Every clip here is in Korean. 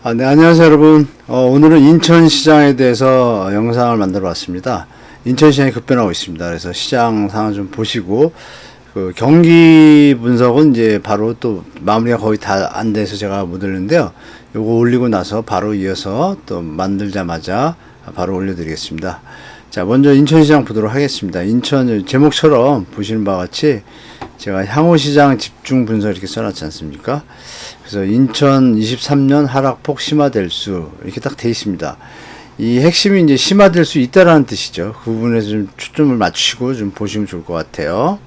네, 안녕하세요, 여러분. 오늘은 인천시장에 대해서 영상을 만들어 왔습니다. 인천시장이 급변하고 있습니다. 그래서 시장 상황 좀 보시고, 그 경기 분석은 이제 바로 또 마무리가 거의 다 안 돼서 제가 못 올렸는데요. 요거 올리고 나서 바로 이어서 또 만들자마자 바로 올려드리겠습니다. 자, 먼저 인천시장 보도록 하겠습니다. 인천 제목처럼 보시는 바와 같이 제가 향후시장 집중 분석 이렇게 써놨지 않습니까? 그래서 인천 23년 하락폭 심화될 수 이렇게 딱 돼 있습니다. 이 핵심이 이제 심화될 수 있다라는 뜻이죠. 그 부분에서 좀 초점을 맞추시고 좀 보시면 좋을 것 같아요.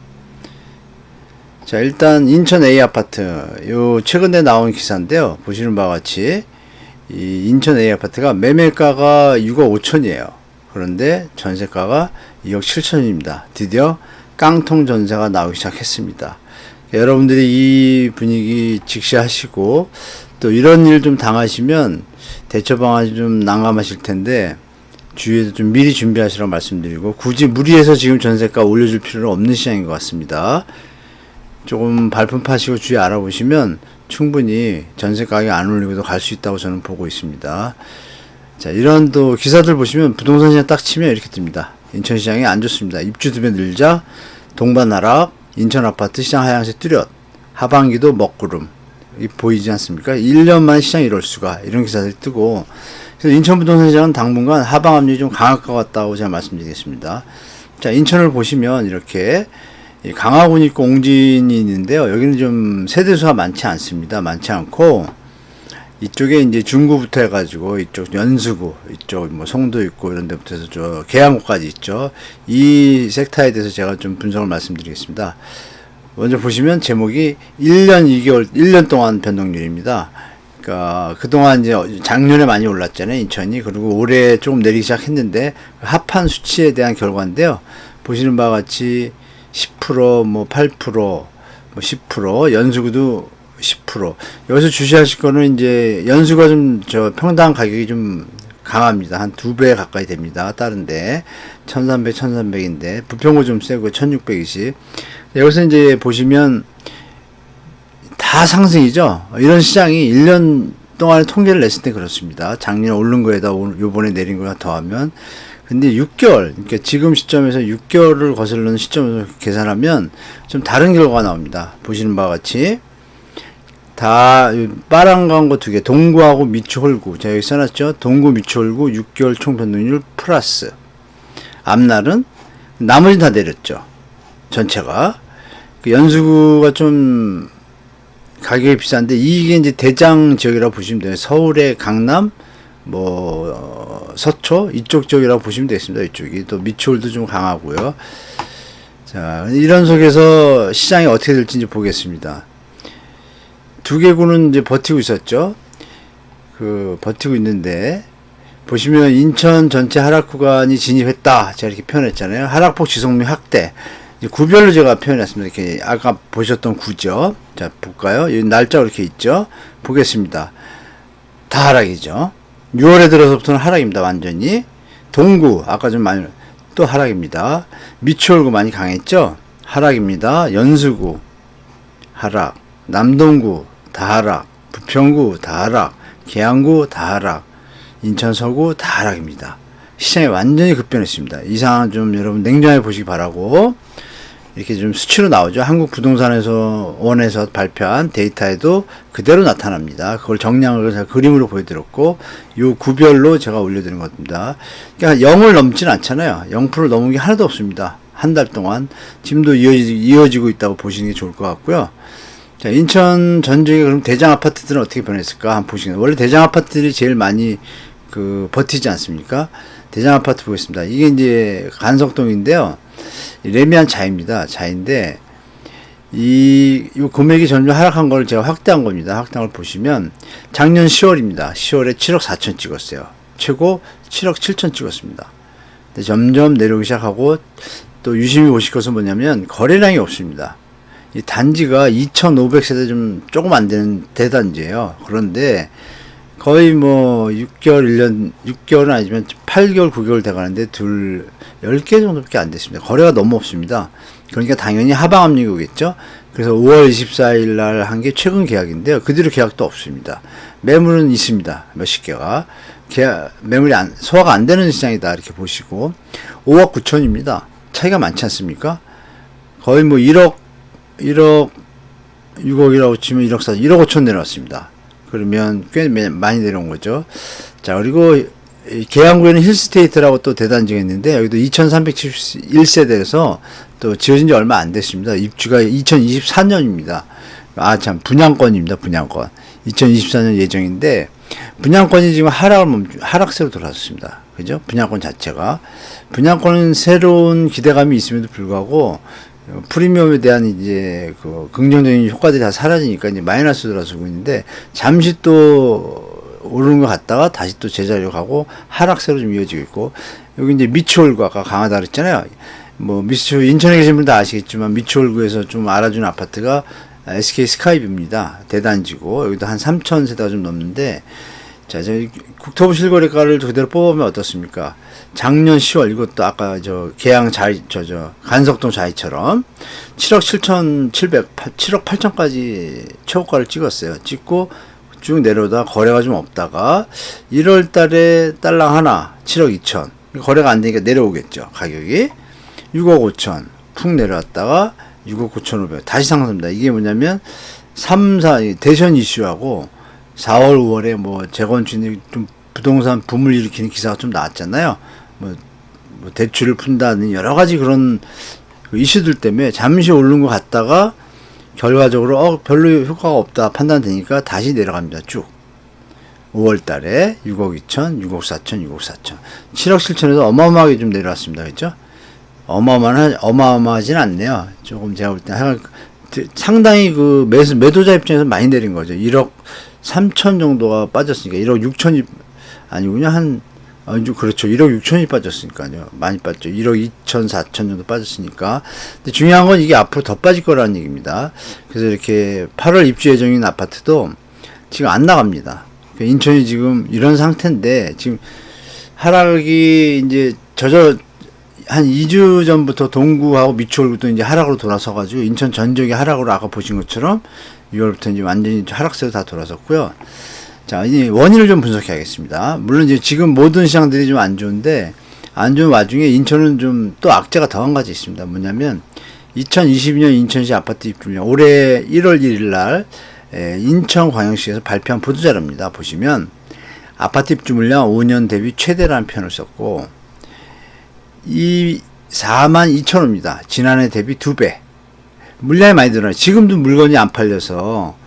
자, 일단 인천 A아파트 요 최근에 나온 기사인데요. 보시는 바와 같이 이 인천 A아파트가 매매가가 6억 5천이에요. 그런데 전세가가 2억 7천입니다. 드디어 깡통 전세가 나오기 시작했습니다. 여러분들이 이 분위기 직시하시고 또 이런 일 좀 당하시면 대처 방안이 좀 난감하실 텐데 주위에서 좀 미리 준비하시라고 말씀드리고, 굳이 무리해서 지금 전세가 올려줄 필요는 없는 시장인 것 같습니다. 조금 발품 파시고 주위 알아보시면 충분히 전세 가격이 안 올리고도 갈 수 있다고 저는 보고 있습니다. 자, 이런 또 기사들 보시면 부동산 시장 딱 치면 이렇게 뜹니다. 인천시장이 안 좋습니다. 입주 두 배 늘자, 동반 하락, 인천 아파트 시장 하향세 뚜렷, 하반기도 먹구름. 이 보이지 않습니까? 1년 만에 시장이 이럴 수가, 이런 기사들이 뜨고, 그래서 인천 부동산 시장은 당분간 하방 압력이 좀 강할 것 같다고 제가 말씀드리겠습니다. 자, 인천을 보시면 이렇게 강화군 있고 옹진이 있는데요. 여기는 좀 세대수가 많지 않습니다. 많지 않고, 이쪽에 이제 중구부터 해가지고 이쪽 연수구, 이쪽 뭐 송도 있고 이런 데부터 해서 저 계양구까지 있죠. 이 섹터에 대해서 제가 좀 분석을 말씀드리겠습니다. 먼저 보시면 제목이 1년 동안 변동률입니다. 그러니까 그동안 이제 작년에 많이 올랐잖아요, 인천이. 그리고 올해 조금 내리기 시작했는데 합한 수치에 대한 결과인데요. 보시는 바와 같이 10%, 뭐 8%, 뭐 10%, 연수구도 10%. 여기서 주시하실 거는 이제 연수가 좀 평당 가격이 좀 강합니다. 한 2배 가까이 됩니다. 다른데 1300, 1300인데 부평구 좀 세고 1620. 여기서 이제 보시면 다 상승이죠. 이런 시장이 1년 동안에 통계를 냈을 때 그렇습니다. 작년에 오른 거에다 요번에 내린 거랑 더하면. 근데 6개월, 그러니까 지금 시점에서 6개월을 거슬러는 시점에서 계산하면 좀 다른 결과가 나옵니다. 보시는 바와 같이 다 빨간 거 두 개, 동구하고 미추홀구. 제가 여기 써놨죠. 동구 미추홀구 6개월 총 변동률 플러스. 앞날은 나머지는 다 내렸죠. 전체가. 그 연수구가 좀 가격이 비싼데 이게 이제 대장 지역이라고 보시면 돼요. 서울의 강남, 뭐 서초 이쪽 지역이라고 보시면 되겠습니다. 이쪽이 또 미추홀도 좀 강하고요. 자, 이런 속에서 시장이 어떻게 될지 이제 보겠습니다. 두 개구는 이제 버티고 있었죠. 버티고 있는데, 보시면 인천 전체 하락 구간이 진입했다. 제가 이렇게 표현했잖아요. 하락폭 지속률 확대. 구별로 제가 표현했습니다. 이렇게 아까 보셨던 구죠. 자, 볼까요? 이 날짜가 이렇게 있죠. 보겠습니다. 다 하락이죠. 6월에 들어서부터는 하락입니다. 완전히. 동구, 아까 좀 많이, 또 하락입니다. 미추홀구 많이 강했죠. 하락입니다. 연수구, 하락. 남동구, 다 하락, 부평구 다 하락, 계양구 다 하락, 인천 서구 다 하락입니다. 시장이 완전히 급변했습니다. 이 상황 좀 여러분 냉정하게 보시기 바라고, 이렇게 좀 수치로 나오죠. 한국부동산에서 원에서 발표한 데이터에도 그대로 나타납니다. 그걸 정량을 제가 그림으로 보여드렸고, 요 구별로 제가 올려드린 겁니다. 그러니까 0을 넘지는 않잖아요. 0%를 넘은 게 하나도 없습니다. 한 달 동안 지금도 이어지고 있다고 보시는 게 좋을 것 같고요. 자, 인천 전역에 그럼 대장 아파트들은 어떻게 변했을까 한번 보시겠습니다. 원래 대장 아파트들이 제일 많이 버티지 않습니까? 대장 아파트 보겠습니다. 이게 이제 간석동인데요. 레미안 자입니다. 자인데 이 금액이 점점 하락한 걸 제가 확대한 겁니다. 확대한 걸 보시면 작년 10월입니다. 10월에 7억 4천 찍었어요. 최고 7억 7천 찍었습니다. 근데 점점 내려오기 시작하고, 또 유심히 보실 것은 뭐냐면 거래량이 없습니다. 이 단지가 2,500세대 조금 안 되는 대단지예요. 그런데 거의 뭐 6개월, 1년, 6개월은 아니지만 8개월, 9개월 돼가는데 10개 정도밖에 안 됐습니다. 거래가 너무 없습니다. 그러니까 당연히 하방 압력이 오겠죠. 그래서 5월 24일 날 한 게 최근 계약인데요. 그 뒤로 계약도 없습니다. 매물은 있습니다. 몇십 개가. 매물이 소화가 안 되는 시장이다. 이렇게 보시고. 5억 9천입니다. 차이가 많지 않습니까? 거의 뭐 1억 6억이라고 치면 1억 4천, 1억 5천 내려왔습니다. 그러면 꽤 많이 내려온 거죠. 자, 그리고 계양구에는 힐스테이트라고 또 대단지가 있는데, 여기도 2371세대에서 또 지어진 지 얼마 안 됐습니다. 입주가 2024년입니다. 아, 참, 분양권입니다. 분양권. 2024년 예정인데, 분양권이 지금 하락세로 돌아섰습니다. 그죠? 분양권 자체가. 분양권은 새로운 기대감이 있음에도 불구하고, 프리미엄에 대한 이제 그 긍정적인 효과들이 다 사라지니까 이제 마이너스 들어서고 있는데, 잠시 또 오르는 것 같다가 다시 또 제자리로 가고 하락세로 좀 이어지고 있고, 여기 이제 미추홀구 아까 강하다 그랬잖아요. 뭐 인천에 계신 분 다 아시겠지만 미추홀구에서 좀 알아주는 아파트가 SK 스카이뷰입니다. 대단지고 여기도 한 3,000세대가 좀 넘는데, 자, 저희 국토부 실거래가를 그대로 뽑으면 어떻습니까? 작년 10월 이것도 아까 간석동 자이처럼 7억 8천까지 최고가를 찍었어요. 찍고 쭉 내려오다 거래가 좀 없다가 1월 달에 딸랑 하나 7억 2천. 거래가 안 되니까 내려오겠죠. 가격이 6억 5천 푹 내려왔다가 6억 9천 5백 다시 상승합니다. 이게 뭐냐면 3, 4 대선 이슈하고 4월 5월에 뭐 재건축이 좀 부동산 붐을 일으키는 기사가 좀 나왔잖아요. 뭐 대출을 푼다는 여러 가지 그런 이슈들 때문에 잠시 오른 것 같다가 결과적으로 별로 효과가 없다 판단되니까 다시 내려갑니다. 쭉 5월 달에 6억 2천, 6억 4천, 6억 4천 7억 7천에서 어마어마하게 좀 내려왔습니다. 그렇죠? 어마어마하진 않네요. 조금 제가 볼 때 상당히 그 매도자 입장에서 많이 내린 거죠. 1억 3천 정도가 빠졌으니까 1억 6천이 아니군요. 그렇죠. 1억 6천이 빠졌으니까요. 많이 빠졌죠. 1억 2천, 4천 정도 빠졌으니까. 근데 중요한 건 이게 앞으로 더 빠질 거라는 얘기입니다. 그래서 이렇게 8월 입주 예정인 아파트도 지금 안 나갑니다. 인천이 지금 이런 상태인데, 지금 하락이 이제 한 2주 전부터 동구하고 미추홀구도 이제 하락으로 돌아서가지고 인천 전역이 하락으로 아까 보신 것처럼 6월부터 이제 완전히 하락세로 다 돌아섰고요. 자, 이제 원인을 좀 분석해야겠습니다. 물론 이제 지금 모든 시장들이 좀 안 좋은데, 안 좋은 와중에 인천은 좀 또 악재가 더 한 가지 있습니다. 뭐냐면 2022년 인천시 아파트 입주물량 올해 1월 1일 날 인천광역시에서 발표한 보도자료입니다. 보시면 아파트 입주물량 5년 대비 최대라는 표현을 썼고, 이 42,000호입니다. 지난해 대비 2배. 물량이 많이 늘어나요. 지금도 물건이 안 팔려서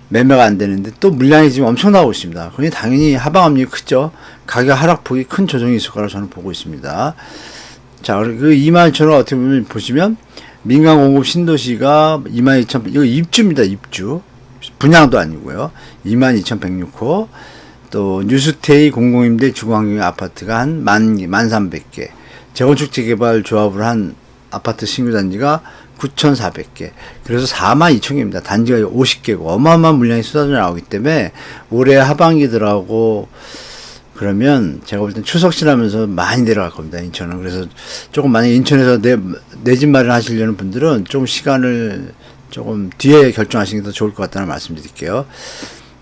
매매가 안 되는데 또 물량이 지금 엄청 나오고 있습니다. 그러니 당연히 하방 압력이 크죠. 가격 하락폭이 큰 조정이 있을 거라고 저는 보고 있습니다. 자, 그 22,000호 어떻게 보시면 민간 공급 신도시가 22,000, 이거 입주입니다. 입주. 분양도 아니고요. 22,106호. 또 뉴스테이 공공임대 주거환경 아파트가 한 1,300개. 재건축 재개발 조합을 한 아파트 신규 단지가 9,400개. 그래서 42,000개입니다. 단지가 50개고 어마어마한 물량이 쏟아져 나오기 때문에 올해 하반기 들어가고 그러면 제가 볼 땐 추석 지나면서 많이 내려갈 겁니다. 인천은. 그래서 조금 만약에 인천에서 내 집 마련하시려는 분들은 좀 시간을 조금 뒤에 결정하시는 게 더 좋을 것 같다는 말씀 드릴게요.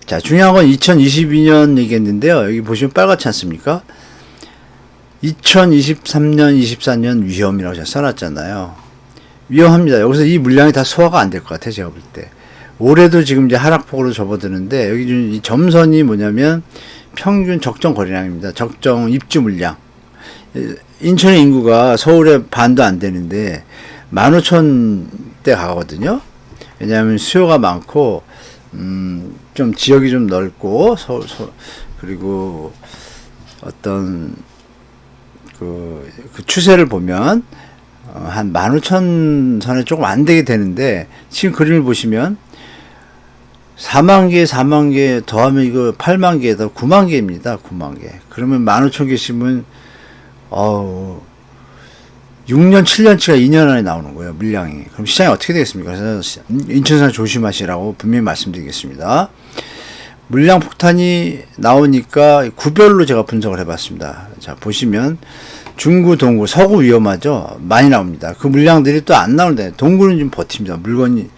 자, 중요한 건 2022년 얘기했는데요. 여기 보시면 빨갛지 않습니까? 2023년, 24년 위험이라고 제가 써놨잖아요. 위험합니다. 여기서 이 물량이 다 소화가 안 될 것 같아요. 제가 볼 때. 올해도 지금 이제 하락폭으로 접어드는데, 여기 이 점선이 뭐냐면 평균 적정 거래량입니다. 적정 입주 물량. 인천의 인구가 서울의 반도 안 되는데 15,000대 가거든요. 왜냐하면 수요가 많고 좀 지역이 좀 넓고 그리고 어떤 그 추세를 보면 한 15,000 선에 조금 안 되게 되는데, 지금 그림을 보시면 4만 개 더하면 이거 8만 개에다 9만 개입니다. 9만 개. 그러면 15,000개씩은 6년, 7년치가 2년 안에 나오는 거예요. 물량이. 그럼 시장이 어떻게 되겠습니까? 그래서 인천사 조심하시라고 분명히 말씀드리겠습니다. 물량 폭탄이 나오니까 구별로 제가 분석을 해봤습니다. 자, 보시면 중구, 동구, 서구 위험하죠? 많이 나옵니다. 그 물량들이 또 안 나오는데 동구는 좀 버팁니다. 물건이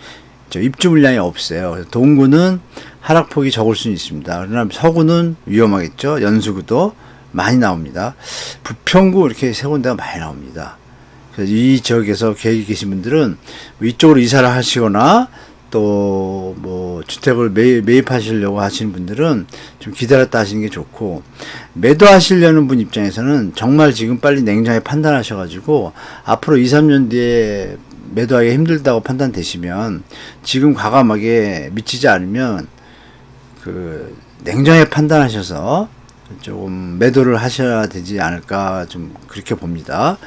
입주 물량이 없어요. 그래서 동구는 하락폭이 적을 수는 있습니다. 그러나 서구는 위험하겠죠. 연수구도 많이 나옵니다. 부평구 이렇게 세 군데가 많이 나옵니다. 그래서 이 지역에서 계획이 계신 분들은 이쪽으로 이사를 하시거나 또 뭐 주택을 매입하시려고 하시는 분들은 좀 기다렸다 하시는 게 좋고, 매도하시려는 분 입장에서는 정말 지금 빨리 냉정하게 판단하셔가지고 앞으로 2, 3년 뒤에 매도하기 힘들다고 판단되시면 지금 과감하게 미치지 않으면 그 냉정하게 판단하셔서 조금 매도를 하셔야 되지 않을까, 좀 그렇게 봅니다.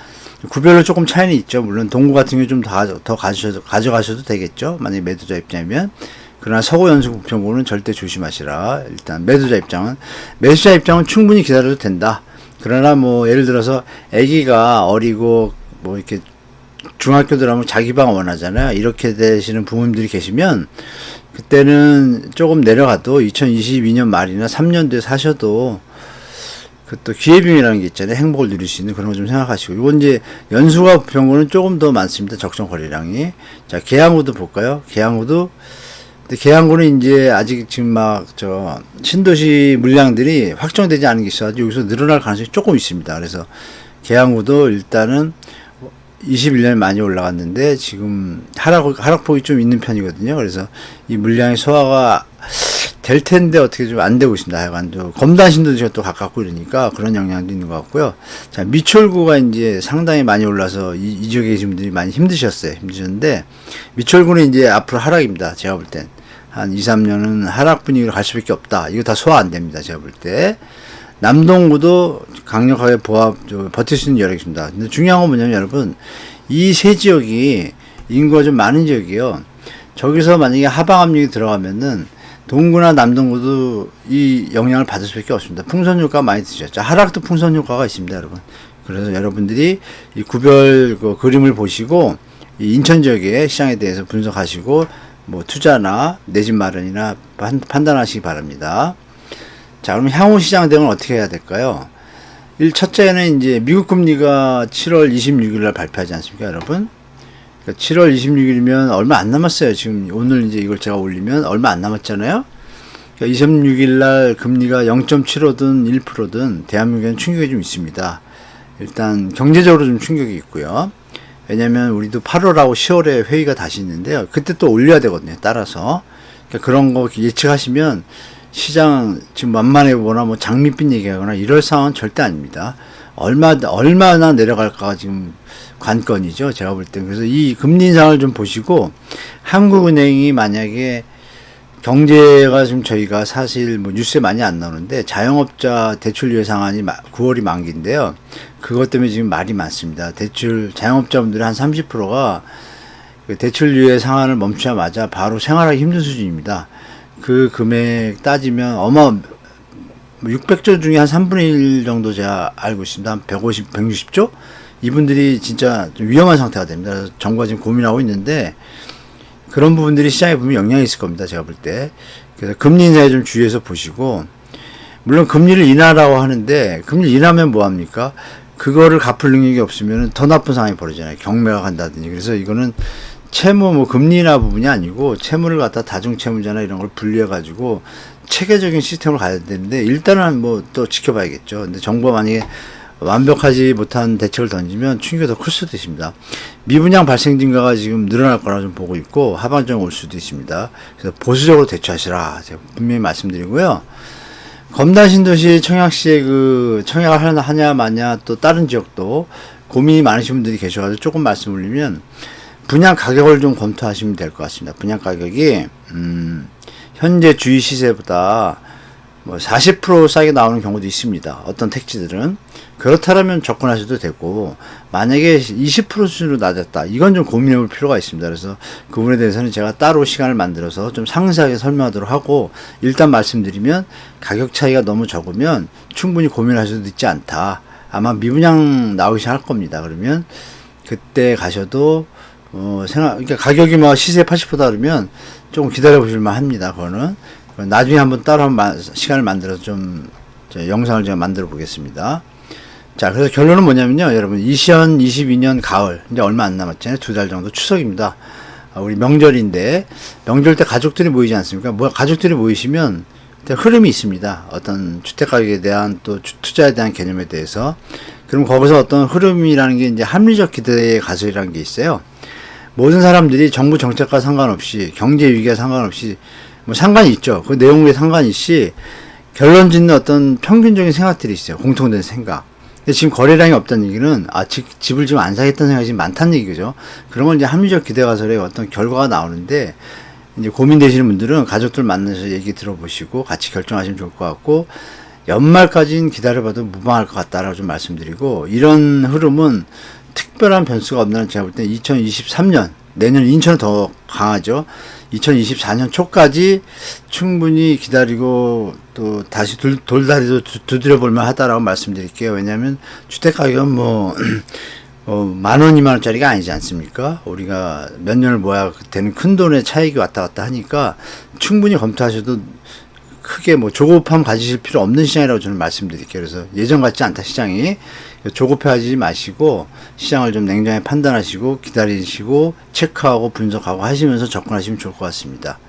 구별로 조금 차이는 있죠. 물론 동구 같은 경우 좀 더 가져가셔도 되겠죠. 만약에 매도자 입장이면. 그러나 서구 연수 부평구는 절대 조심하시라. 일단 매수자 입장은 충분히 기다려도 된다. 그러나 뭐 예를 들어서 아기가 어리고 뭐 이렇게 중학교 들어가면 자기 방 원하잖아요. 이렇게 되시는 부모님들이 계시면 그때는 조금 내려가도 2022년 말이나 3년 뒤에 사셔도 그 또 기회비용이라는 게 있잖아요. 행복을 누릴 수 있는 그런 거 좀 생각하시고. 이건 이제 연수가 부평구는 조금 더 많습니다. 적정 거래량이. 자, 계양구도 볼까요? 근데 계양구는 이제 아직 지금 막 신도시 물량들이 확정되지 않은 게 있어가지고 여기서 늘어날 가능성이 조금 있습니다. 그래서 계양구도 일단은 21년에 많이 올라갔는데 지금 하락폭이 좀 있는 편이거든요. 그래서 이 물량의 소화가 될 텐데 어떻게 좀 안 되고 있습니다. 하여간 또 검단신도시가 또 가깝고 이러니까 그런 영향도 있는 것 같고요. 자, 미철구가 이제 상당히 많이 올라서 이 지역에 계신 분들이 많이 힘드셨는데 미철구는 이제 앞으로 하락입니다. 제가 볼 땐 한 2, 3년은 하락 분위기로 갈 수밖에 없다. 이거 다 소화 안 됩니다. 제가 볼 때. 남동구도 강력하게 버틸 수 있는 여력이 있습니다. 근데 중요한 건 뭐냐면 여러분, 이 세 지역이 인구가 좀 많은 지역이에요. 저기서 만약에 하방 압력이 들어가면은 동구나 남동구도 이 영향을 받을 수밖에 없습니다. 풍선 효과 많이 드셨죠. 하락도 풍선 효과가 있습니다, 여러분. 그래서 여러분들이 이 구별 그림을 보시고 이 인천 지역의 시장에 대해서 분석하시고 뭐 투자나 내 집 마련이나 판단하시기 바랍니다. 자, 그럼 향후 시장 대응은 어떻게 해야 될까요? 첫째는 이제 미국 금리가 7월 26일 날 발표하지 않습니까, 여러분? 그러니까 7월 26일이면 얼마 안 남았어요. 지금 오늘 이제 이걸 제가 올리면 얼마 안 남았잖아요. 그러니까 26일 날 금리가 0.75든 1%든 대한민국에는 충격이 좀 있습니다. 일단 경제적으로 좀 충격이 있고요. 왜냐면 우리도 8월하고 10월에 회의가 다시 있는데요. 그때 또 올려야 되거든요. 따라서. 그러니까 그런 거 예측하시면 시장 지금 만만해 보거나 뭐 장밋빛 얘기하거나 이럴 상황은 절대 아닙니다. 얼마나 내려갈까가 지금 관건이죠. 제가 볼 때. 그래서 이 금리 인상을 좀 보시고, 한국은행이 만약에 경제가 지금 저희가 사실 뭐 뉴스에 많이 안 나오는데 자영업자 대출 유예 상한이 9월이 만기인데요. 그것 때문에 지금 말이 많습니다. 자영업자분들의 한 30%가 그 대출 유예 상한을 멈추자마자 바로 생활하기 힘든 수준입니다. 그 금액 따지면 600조 중에 한 3분의 1 정도 제가 알고 있습니다. 한 160조? 이분들이 진짜 좀 위험한 상태가 됩니다. 그래서 정부가 지금 고민하고 있는데 그런 부분들이 시장에 보면 영향이 있을 겁니다. 제가 볼 때. 그래서 금리 인하에 좀 주의해서 보시고, 물론 금리를 인하라고 하는데 금리 인하면 뭐합니까? 그거를 갚을 능력이 없으면 더 나쁜 상황이 벌어지잖아요. 경매가 간다든지. 그래서 이거는 채무 금리 인하 부분이 아니고 채무를 갖다 다중채무자나 이런 걸 분리해가지고 체계적인 시스템을 가야 되는데 일단은 뭐 또 지켜봐야겠죠. 근데 정부가 만약에 완벽하지 못한 대책을 던지면 충격이 더 클 수도 있습니다. 미분양 발생 증가가 지금 늘어날 거라 좀 보고 있고 하방정 올 수도 있습니다. 그래서 보수적으로 대처하시라 제가 분명히 말씀드리고요. 검단신도시 청약시에 청약을 하냐 마냐 또 다른 지역도 고민이 많으신 분들이 계셔가지고 조금 말씀 올리면 분양 가격을 좀 검토하시면 될 것 같습니다. 분양 가격이 현재 주위 시세보다 뭐 40% 싸게 나오는 경우도 있습니다. 어떤 택지들은. 그렇다면 접근하셔도 되고, 만약에 20% 수준으로 낮았다. 이건 좀 고민해 볼 필요가 있습니다. 그래서 그 부분에 대해서는 제가 따로 시간을 만들어서 좀 상세하게 설명하도록 하고, 일단 말씀드리면 가격 차이가 너무 적으면 충분히 고민하셔도 있지 않다. 아마 미분양 나오기 시작할 겁니다. 그러면 그때 가셔도 그러니까 가격이 뭐 시세 80%다 그러면 조금 기다려 보실만 합니다. 그거는. 나중에 한번 따로 시간을 만들어서 좀 영상을 제가 만들어 보겠습니다. 자, 그래서 결론은 뭐냐면요. 여러분, 2022년 가을, 이제 얼마 안 남았잖아요. 2달 정도 추석입니다. 우리 명절인데, 명절 때 가족들이 모이지 않습니까? 뭐 가족들이 모이시면 흐름이 있습니다. 어떤 주택가격에 대한 또 투자에 대한 개념에 대해서. 그럼 거기서 어떤 흐름이라는 게 이제 합리적 기대의 가설이라는 게 있어요. 모든 사람들이 정부 정책과 상관없이, 경제 위기와 상관없이, 뭐 상관이 있죠. 그 내용에 상관이 있이 결론 짓는 어떤 평균적인 생각들이 있어요. 공통된 생각. 근데 지금 거래량이 없다는 얘기는, 집을 지금 안 사겠다는 생각이 지금 많다는 얘기죠. 그런 건 이제 합리적 기대 가설의 어떤 결과가 나오는데, 이제 고민되시는 분들은 가족들 만나서 얘기 들어보시고 같이 결정하시면 좋을 것 같고, 연말까지는 기다려봐도 무방할 것 같다라고 좀 말씀드리고, 이런 흐름은 특별한 변수가 없는 제가 볼 때 2023년, 내년 인천은 더 강하죠. 2024년 초까지 충분히 기다리고 또 다시 돌다리도 두드려 볼만 하다라고 말씀드릴게요. 왜냐하면 주택가격은 뭐, 10,000원, 20,000원짜리가 아니지 않습니까? 우리가 몇 년을 모아야 되는 큰 돈의 차익이 왔다 갔다 하니까 충분히 검토하셔도 크게 뭐 조급함 가지실 필요 없는 시장이라고 저는 말씀드릴게요. 그래서 예전 같지 않다, 시장이. 조급해하지 마시고 시장을 좀 냉정히 판단하시고 기다리시고 체크하고 분석하고 하시면서 접근하시면 좋을 것 같습니다.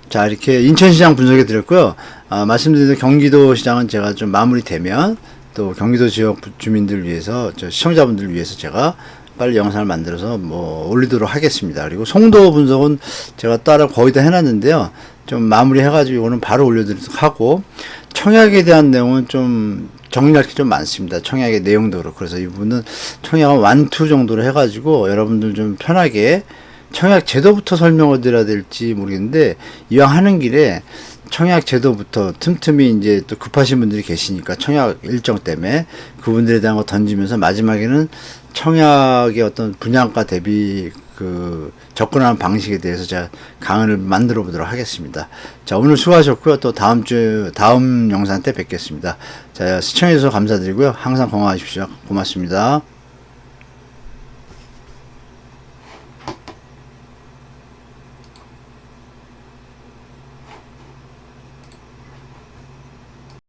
자, 이렇게 인천시장 분석해 드렸고요. 말씀드린 대로 경기도 시장은 제가 좀 마무리되면 또 경기도 지역 주민들 위해서, 시청자분들 위해서 제가 빨리 영상을 만들어서 뭐 올리도록 하겠습니다. 그리고 송도 분석은 제가 따로 거의 다 해놨는데요. 좀 마무리 해가지고 이거는 바로 올려드리도록 하고, 청약에 대한 내용은 좀 정리할 게 좀 많습니다. 청약의 내용도 그렇고. 그래서 이 부분은 청약은 1, 2 정도로 해가지고 여러분들 좀 편하게 청약 제도부터 설명을 드려야 될지 모르겠는데, 이왕 하는 길에 청약 제도부터 틈틈이 이제 또 급하신 분들이 계시니까 청약 일정 때문에 그분들에 대한 거 던지면서 마지막에는 청약의 어떤 분양가 대비 접근하는 방식에 대해서 제가 강의를 만들어 보도록 하겠습니다. 자, 오늘 수고하셨고요. 또 다음 영상 때 뵙겠습니다. 자, 시청해 주셔서 감사드리고요. 항상 건강하십시오. 고맙습니다.